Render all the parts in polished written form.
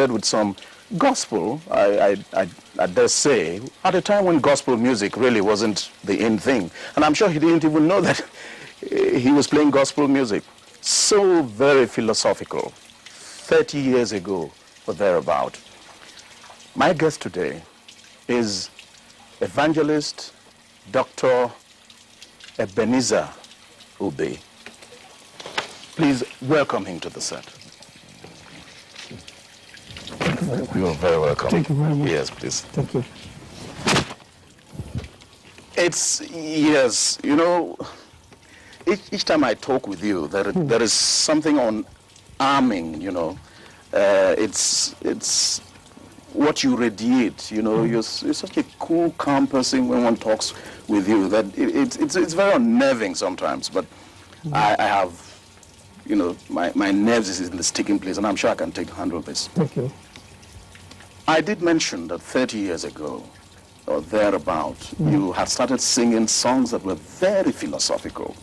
with some gospel, I dare say, at a time when gospel music really wasn't the in thing. And I'm sure he didn't even know that he was playing gospel music. So very philosophical, 30 years ago or thereabout. My guest today is evangelist Dr. Ebenezer Ube. Please welcome him to the set. You're very welcome. Thank you very much. Yes, please. Thank you. It's, yes, you know, each time I talk with you, there is something unarming, you know. It's what you radiate, you know. You're such a cool, calm person when one talks with you that it's very unnerving sometimes. But I have, you know, my nerves is in the sticking place, and I'm sure I can handle this. Thank you. I did mention that 30 years ago, or thereabout, you had started singing songs that were very philosophical,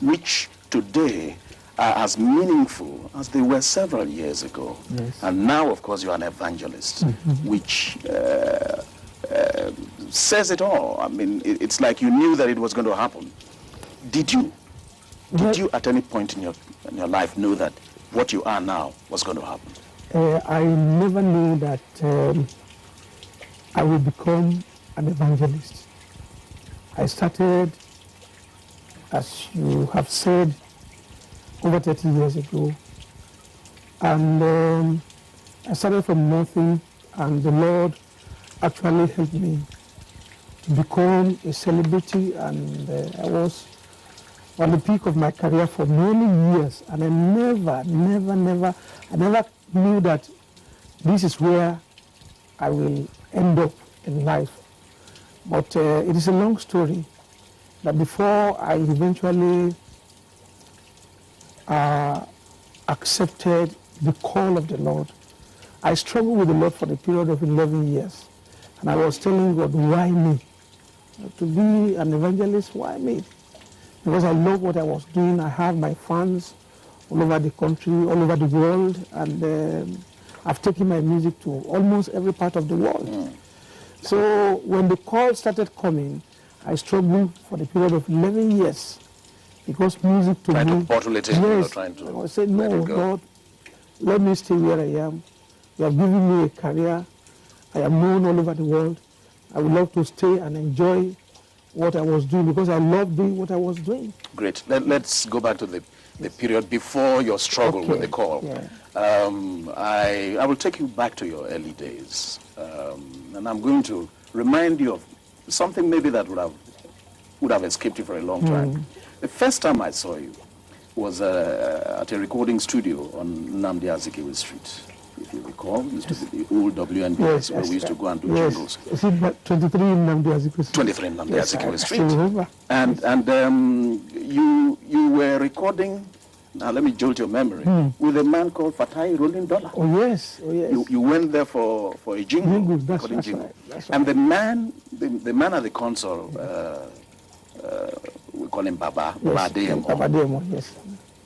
which today are as meaningful as they were several years ago. Yes. And now, of course, you're an evangelist, which says it all. I mean, it's like you knew that it was going to happen. Did you at any point in your life know that what you are now was going to happen? I never knew that I would become an evangelist. I started, as you have said, over 30 years ago. And I started from nothing, and the Lord actually helped me to become a celebrity, and I was on the peak of my career for many years, and I never knew that this is where I will end up in life. But it is a long story that before I eventually accepted the call of the Lord, I struggled with the Lord for the period of 11 years. And I was telling God, why me? To be an evangelist, why me? Because I love what I was doing. I have my fans all over the country, all over the world, and I've taken my music to almost every part of the world. So when the call started coming, I struggled for the period of 11 years because music to me... Trying to bottle it in, yes, trying to I said, no, God, let me stay where I am. You have given me a career. I am known all over the world. I would love to stay and enjoy what I was doing because I love doing what I was doing. Great. Let's go back to the period before your struggle with the call. Yeah. I will take you back to your early days, and I'm going to remind you of something maybe that would have escaped you for a long time. The first time I saw you was at a recording studio on Nnamdi Azikiwe Street. If you recall, it used to be the old WNBS where we used to go and do jingles. Is it 23 Nnamdi Azikiwe Street? 23 Nnamdi Azikiwe Street. I remember. And you were recording, now let me jolt your memory, with a man called Fatai Rolling Dollar. Oh yes, oh yes. You went there for a jingle, that's jingle. Right, that's and the man at the console, we call him Baba, yes, Baba Demo, yes.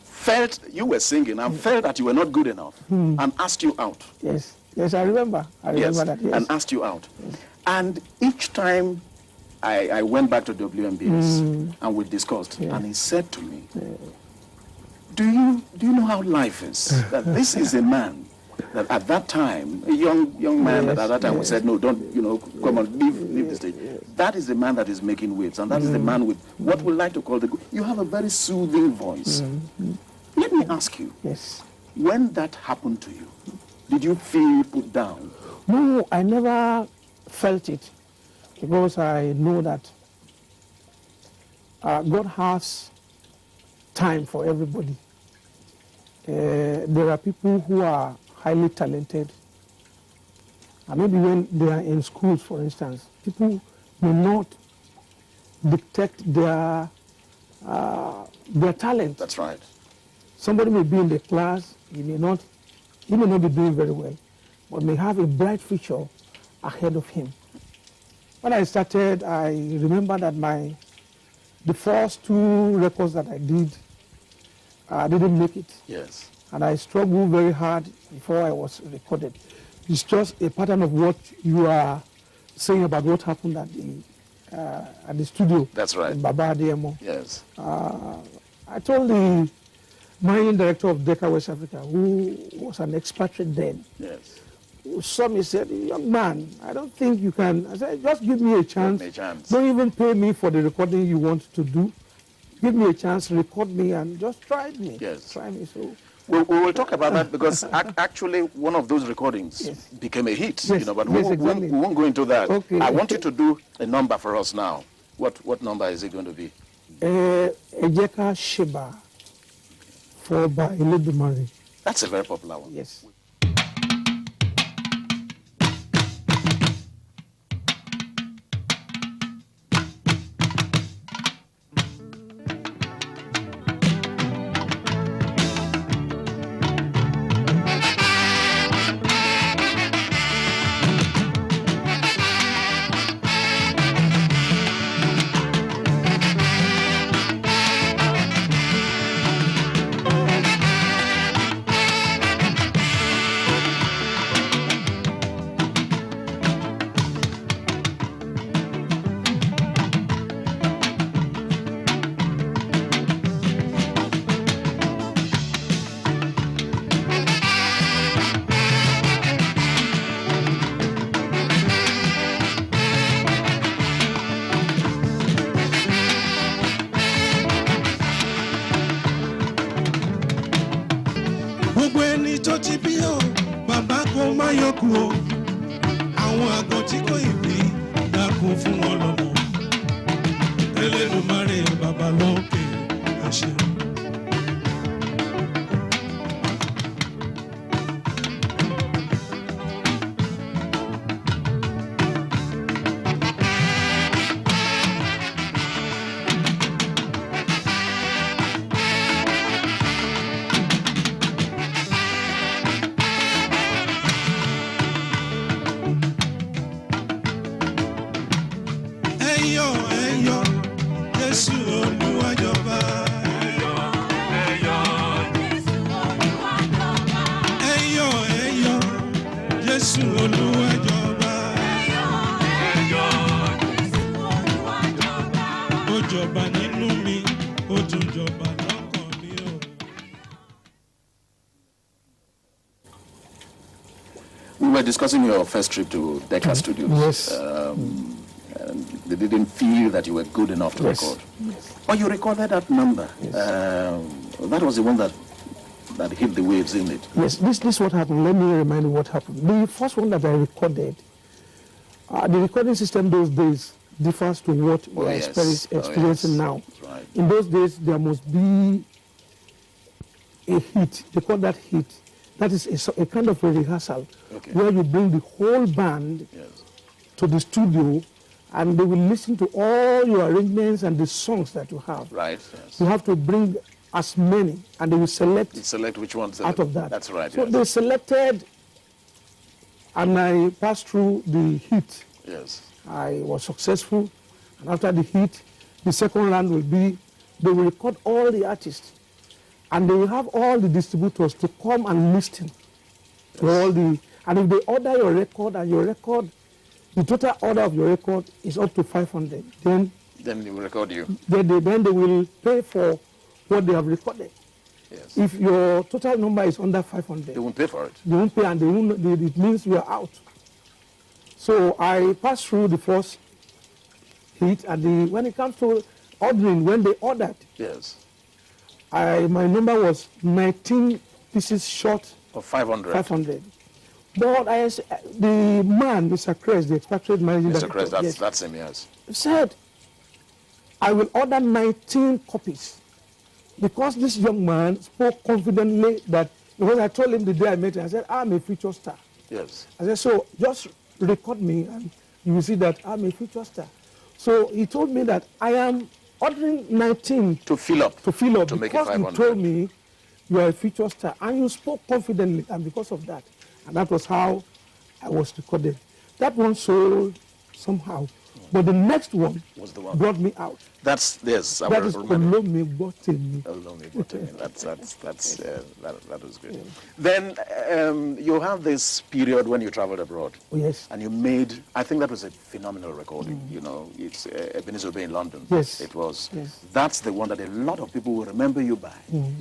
Felt you were singing and felt that you were not good enough and asked you out. Yes, yes, I remember that, yes. And asked you out. Yes. And each time I went back to WMBS and we discussed, and he said to me, do you know how life is? That this is a man that at that time, a young man that at that time we said, no, don't, come on, leave the stage. That is the man that is making waves, and that is the man with what we like to call you have a very soothing voice. Let me ask you, when that happened to you, did you feel put down? No, I never felt it, because I know that God has time for everybody. There are people who are highly talented. Maybe when they are in schools, for instance, people may not detect their talent. That's right. Somebody may be in the class, he may not be doing very well, but may have a bright future ahead of him. When I started, I remember that the first 2 records that I did, I didn't make it. Yes. and I struggled very hard before I was recorded. It's just a pattern of what you are saying about what happened at the studio. That's right. In Baba Ademo. Yes. I told the managing director of Decca West Africa, who was an expatriate then, Yes. who saw me, said, young man, I don't think you can. I said, just give me a chance. Give me a chance. Don't even pay me for the recording you want to do. Give me a chance, record me, and just try me. Yes. Try me. So we will talk about that because actually one of those recordings Yes. became a hit. Yes, But yes, we exactly. won't go into that. Okay. I want you to do a number for us now. What number is it going to be? Ejeka Sheba for by Eledumare. That's a very popular one. Yes. Gbogbo ẹni tó ti bí o, bàbá kò má yọkù o. Àwọn àgọ́ tí kò ì bí, dákun fún wọn lọ́mọ. Elédùmarè bàbá lókè, ẹ ṣeun. Ẹyọ, ẹyọ, Jésù Olúwa jọba. Ẹyọ, ẹyọ, Jésù Olúwa jọba. Ó jọba nínú mi, ó tún jọba lọ́kàn mi o. We were discussing your first trip to Decca Studios. Yes. And they didn't feel that you were good enough to Yes. record. Yes. But you recorded that number. Yes. That was the one that hit the waves, isn't it? Yes, this is what happened. Let me remind you what happened. The first one that I recorded, the recording system those days differs to what we are yes. experiencing Yes. now. That's right. In those days, there must be a hit. They call that hit. That is a kind of a rehearsal Okay. where you bring the whole band Yes. to the studio and they will listen to all your arrangements and the songs that you have. Right. Yes. You have to bring as many and they will select Select which ones. out of that. That's right. So yes. they selected and I passed through the heat. Yes. I was successful. And after the heat, the second round will be, they will record all the artists. And they will have all the distributors to come and listen to all the, and if they order your record and your record, the total order of your record is up to 500, then Then they will record you. then they will pay for what they have recorded. Yes. If your total number is under 500, They won't pay for it. they won't pay and it means you are out. So I passed through the first heat and when it comes to ordering, when they ordered, Yes. my number was 19 pieces short Of 500. 500. But the man, Mr. Kress, the expatriate managing Mr. director, Crest, yes, that's him, yes. said, I will order 19 copies. Because this young man spoke confidently that, because I told him the day I met him, I said, I'm a future star. Yes. I said, so just record me and you will see that I'm a future star. So he told me that I am ordering 19 To fill up. to fill up To make it because you 500. told me you are a future star and you spoke confidently and because of that. And that was how I was recorded. That one sold somehow. But the next one Was the one. brought me out. That's yes. I That will is remember. Olome Botemi. That was good. Then you have this period when you traveled abroad. Oh, yes. And you made, I think that was a phenomenal recording. You know, it's Ebenezer in London. Yes. It was. Yes. That's the one that a lot of people will remember you by.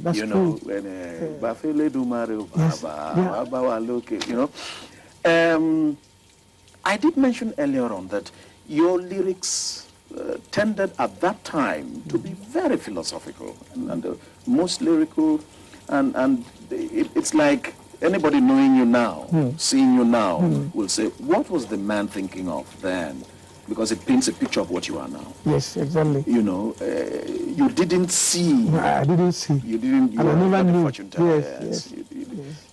That's you know, true. when Bafele Dumare Yes. Baba, Baba Loke, you know. I did mention earlier on that your lyrics tended at that time to be very philosophical and most lyrical, and it's like anybody knowing you now, seeing you now, will say, what was the man thinking of then? Because it paints a picture of what you are now. Yes, exactly. You know, you didn't see. No, I didn't see. You didn't. You And I were never not a knew. fortune teller. Yes,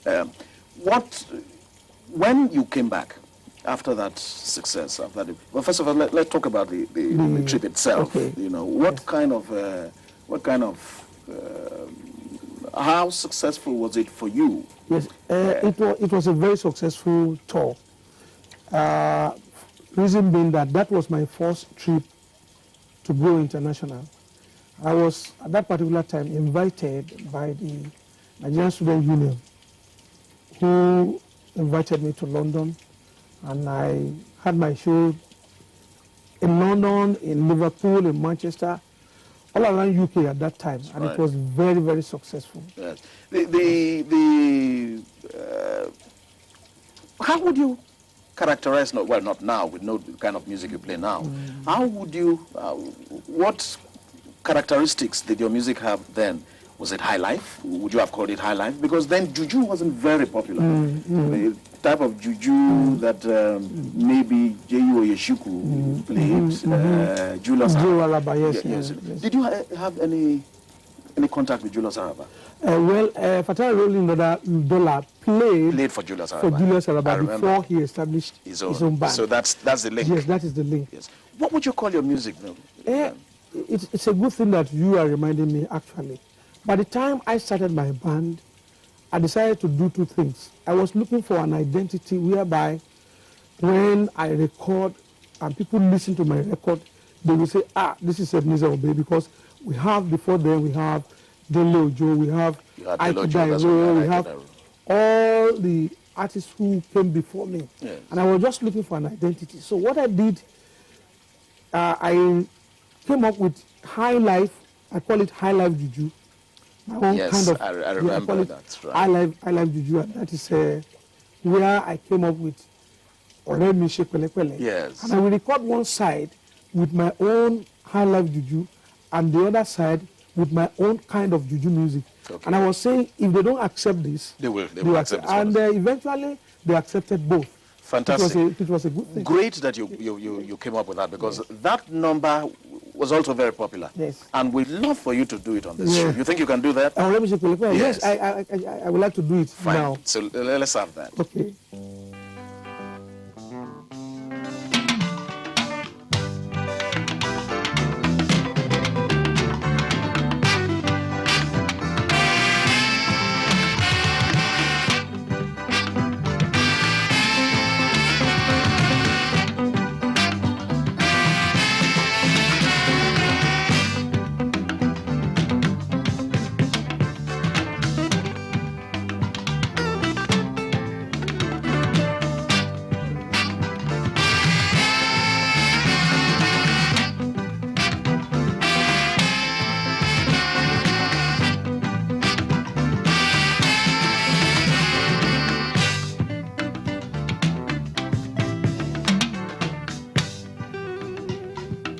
yes. When you came back after that success, well, first of all, let's talk about the trip itself. Okay. You know, what kind of, how successful was it for you? Yes, it was a very successful tour. Reason being that was my first trip to go international. I was at that particular time invited by the Nigerian Student Union, who invited me to London, and I had my show in London, in Liverpool, in Manchester, all around UK at that time, and right. it was very, very successful. Yes. How would you characterize, well, not now, with no kind of music you play now, how would you, what characteristics did your music have then? Was it high life? Would you have called it high life? Because then juju wasn't very popular. The type of juju that maybe J.U. Oyeshuku played, Julius Araba, yes, yes. yes. Did you have any contact with Julius Araba? Fatah Rolling Dollar played for Julius for Araba. Julius I Araba remember. before he established his own band. So that's the link. Yes, that is the link. Yes. What would you call your music now? It's a good thing that you are reminding me, actually. By the time I started my band, I decided to do two things. I was looking for an identity whereby when I record and people listen to my record, they will say, this is Ebenezer Obey, because we have, before then, we have Dele Ojo, we have Ike Dairo, we have all the artists who came before me. Yes. And I was just looking for an identity. So what I did, I came up with High Life. I call it High Life Juju. My own Yes, kind of, I remember call it that. Right. High Life Juju, and that is where I came up with Ore Mi Se Pele Pele. Yes. And I will record one side with my own High Life Juju, and the other side with my own kind of Juju music. Okay. And I was saying, if they don't accept this, They will accept this. and eventually they accepted both. Fantastic. It was a good thing. Great that you came up with that, because that number was also very popular. Yes. And we'd love for you to do it on this Yeah. show. You think you can do that? Ore Mi Se Pele Pele. Yes. Yes, I would like to do it Fine. now. So let's have that. Okay.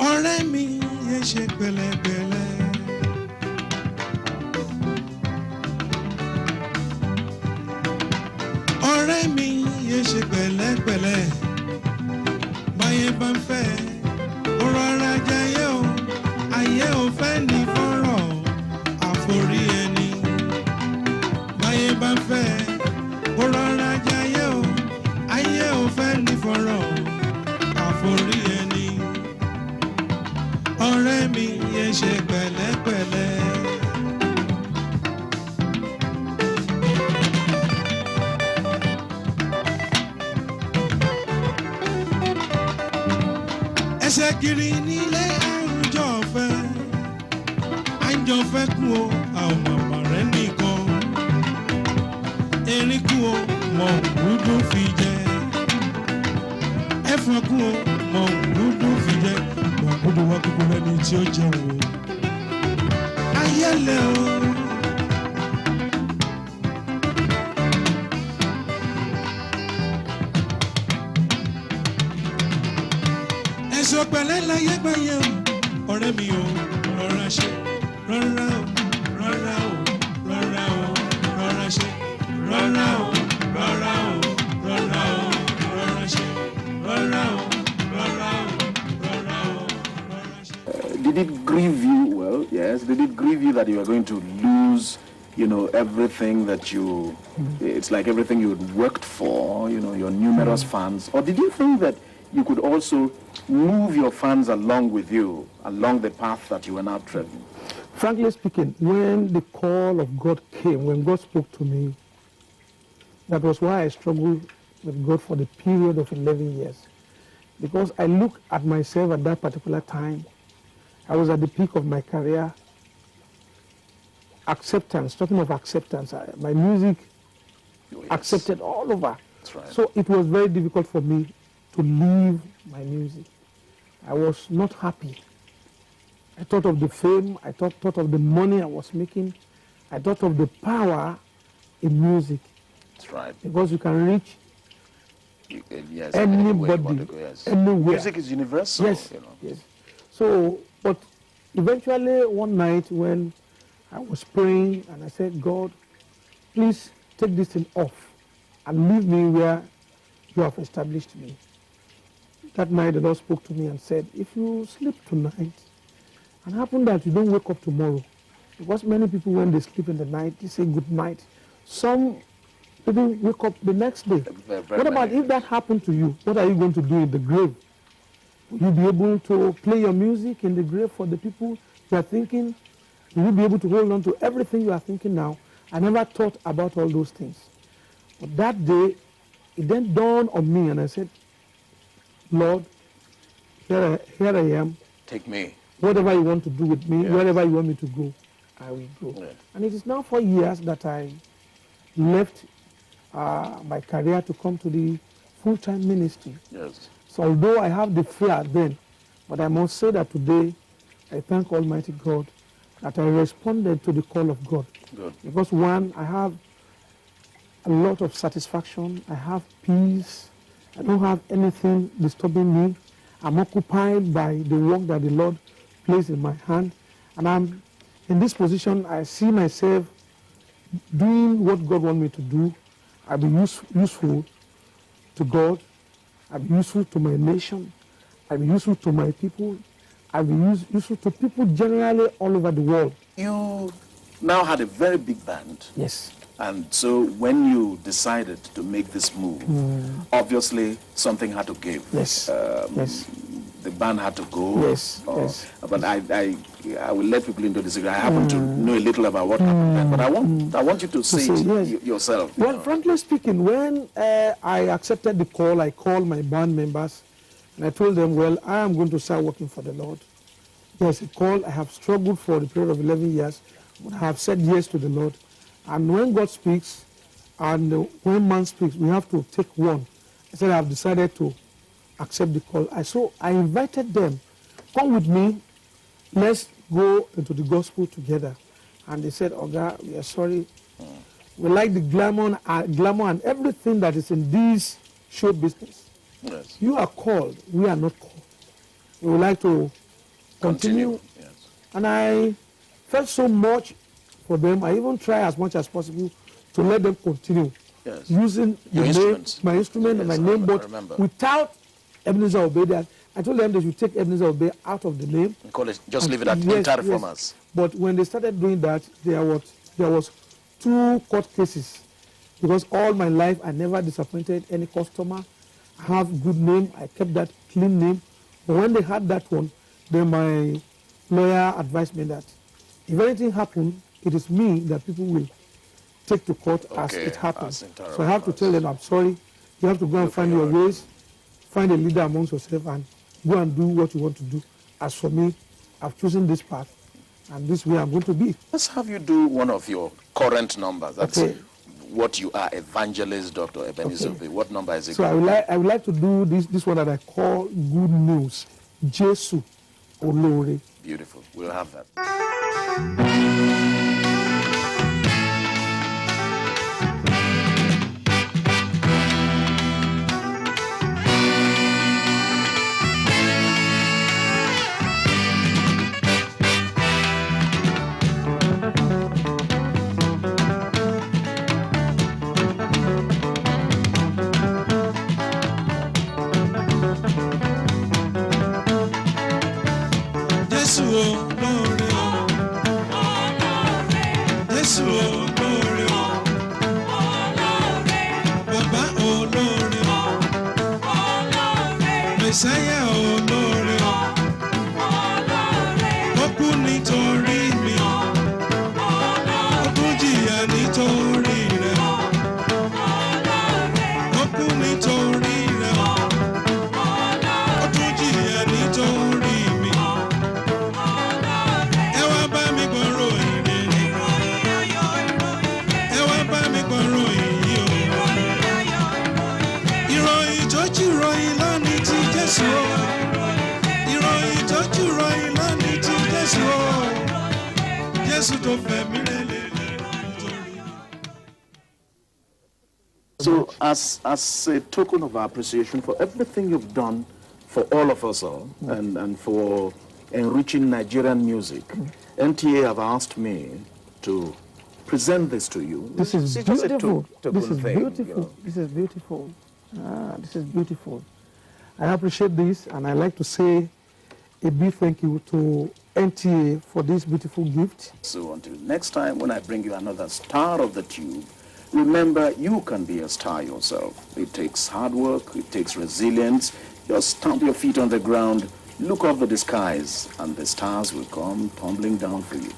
ọ̀rẹ́ mi yé ṣe pẹ̀lẹ́pẹ̀lẹ́. ọ̀rẹ́ mi yé ṣe pẹ̀lẹ́pẹ̀lẹ́. báyé bá ń fẹ́ ó rọra jayé o, ayé ò fẹ́ ní fọ́rọ̀ àforí ẹni. báyé bá ń fẹ́ ó rọra jayé o, ayé ò fẹ́ ní fọ́rọ̀ àforí ẹni. ọ̀rẹ́ mi yé ṣe pẹ̀lẹ́pẹ̀lẹ́. ẹ ẹsẹ̀ kiri nílé àwùjọ fẹ́ àjọ fẹ́ kú o àwọn màmá rẹ̀ nìkan erin kú o mọ òwúdú fi jẹ ẹ̀fọn kú o mọ òwúdú fi jẹ wàkúndùn wàkúndùn lẹ́ni tí ó jẹun o ayẹlẹ o. ẹ̀sọ́ pẹ̀lẹ́ láyé gbẹ̀yẹ̀ o ọ̀rẹ́ mi o rọra ṣe rọra o rọra o rọra o rọra ṣe rọra o rọra o rọra o rọra ṣe rọra o rọra o rọra o rọra ṣe. Did it grieve you? Well, yes. Did it grieve you that you are going to lose, everything that it's like everything you had worked for, your numerous fans? Or did you think that you could also move your fans along with you, along the path that you were now treading? Frankly speaking, when the call of God came, when God spoke to me, that was why I struggled with God for the period of 11 years. Because I look at myself at that particular time, I was at the peak of my career. Acceptance, talking of acceptance, my music accepted all over. That's right. So it was very difficult for me to leave my music. I was not happy. I thought of the fame, I thought of the money I was making, I thought of the power in music. That's right. Because you can reach Yes, anybody, anywhere. Music is universal. Yes, yes. So, but eventually one night when I was praying and I said, God, please take this thing off and leave me where you have established me. That night the Lord spoke to me and said, if you sleep tonight and happen that you don't wake up tomorrow, because many people when they sleep in the night, they say good night. Some people wake up the next day. What about if that happened to you? What are you going to do in the grave? Will you be able to play your music in the grave for the people you are thinking? Will you be able to hold on to everything you are thinking now? I never thought about all those things. But that day, it then dawned on me and I said, Lord, here I am. Take me. Whatever you want to do with me, Yes. wherever you want me to go, I will go. Yes. And it is now 4 years that I left my career to come to the full-time ministry. Yes. So although I have the fear then, but I must say that today, I thank Almighty God that I responded to the call of God. Good. Because one, I have a lot of satisfaction, I have peace, I don't have anything disturbing me. I'm occupied by the work that the Lord placed in my hand. And I'm in this position, I see myself doing what God wants me to do. I'll be useful to God. I'll be useful to my nation. I'll be useful to my people. I'll be useful to people generally all over the world. You now had a very big band. Yes. And so when you decided to make this move, obviously something had to give. Yes. Yes. The band had to go. Yes, yes. But I will let people into this. I happen to know a little about what happened then. But I want you to say it yes. yourself. Well, frankly speaking, when I accepted the call, I called my band members and I told them, well, I am going to start working for the Lord. There's a call. I have struggled for the period of 11 years, but I have said yes to the Lord. And when God speaks and when man speaks, we have to take one. I said, I have decided to accept the call. So I invited them, come with me, let's go into the gospel together. And they said, Oga, we are sorry. We like the glamour and everything that is in this show business. Yes. You are called, we are not called. We would like to continue. Yes. And I felt so much for them. I even try as much as possible to let them continue Yes. using Your instruments. my instrument and my Yes, name, I but remember. without Ebenezer Obey. I told them they should take Ebenezer Obey out of the name. Call it, just leave it at Yes, Inter-Reformers. But when they started doing that, there was 2 court cases. Because all my life, I never disappointed any customer. I have good name. I kept that clean name. But when they had that one, then my lawyer advised me that if anything happened, it is me that people will take to court as Okay, it happens. as So I have to tell them, I'm sorry. You have to go and find your ways, find a leader amongst yourself and Go and do what you want to do. As for me, I've chosen this path, and this way I'm going to be. Let's have you do one of your current numbers. That's Okay. what you are, Evangelist Dr. Ebenezer. Okay. What number is it? So I would like to do this one that I call Good News. Jesu Olore. Beautiful. We'll have that. Jésù olóore o. Jésù olóore o. Bàbá olóore o. Mèsáyà olóore o. Ó kú nítorí mi. Ó tún jìyà nítorí rẹ̀. Ó kú nítorí rẹ̀. Ó tún jìyà nítorí mi. Ẹ wá bá mi gbọ́rọ̀ ìrere. Ẹ wá bá mi gbọ́rọ̀ ìyí o. Ìròyìn tó jù ròyìn lónìí ti Jésù o. Ìròyìn tó jù ròyìn lónìí ti Jésù o. Jésù tó fẹ̀mí rẹ̀ lélẹ̀ nítorí. So as a token of our appreciation for everything you've done for all of us all, and for enriching Nigerian music, NTA have asked me to present this to you. This is It's just a beautiful. token This is thing, beautiful. you know. This is beautiful. This is beautiful. I appreciate this, and I like to say a big thank you to NTA for this beautiful gift. So until next time, when I bring you another star of the tube, remember you can be a star yourself. It takes hard work, it takes resilience. Just stamp your feet on the ground, look up at the skies, and the stars will come tumbling down for you.